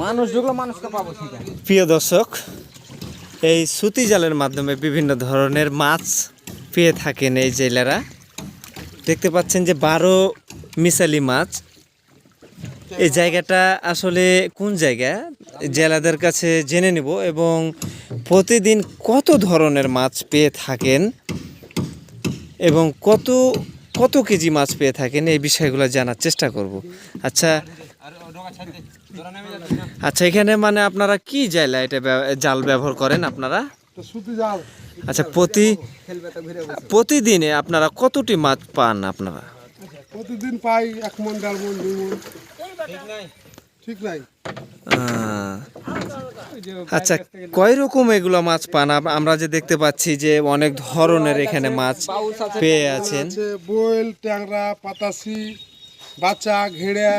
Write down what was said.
মানুষ ঢুকলো মানুষকে পাবো সেখানে। প্রিয় দর্শক, এই সুতি জালের মাধ্যমে বিভিন্ন ধরনের মাছ পেয়ে থাকেন এই জেলেরা। দেখতে পাচ্ছেন যে 12 মিশালি মাছ। এই জায়গাটা আসলে কোন জায়গা জেলাদের কাছে জেনে নেব এবং প্রতিদিন কত ধরনের মাছ পেয়ে থাকেন এবং কত কত কেজি মাছ পেয়ে থাকেন এই বিষয়গুলো জানার চেষ্টা করব। আচ্ছা আচ্ছা, এখানে মানে আপনারা কি জাল এটা জাল ব্যবহার করেন আপনারা? সুতি জাল। আচ্ছা, প্রতিদিনে আপনারা কতটি মাছ পান আপনারা? প্রতিদিন পাই 1 মণ 1.5 মণ 2 মণ। ঠিক নাই। আচ্ছা, কয় রকম এগুলো মাছ পান? আমরা যে দেখতে পাচ্ছি যে অনেক ধরনের এখানে মাছ পেয়ে আছেন। বোয়েল, ট্যাংরা, পাতাসি, বাচা, ঘেড়া।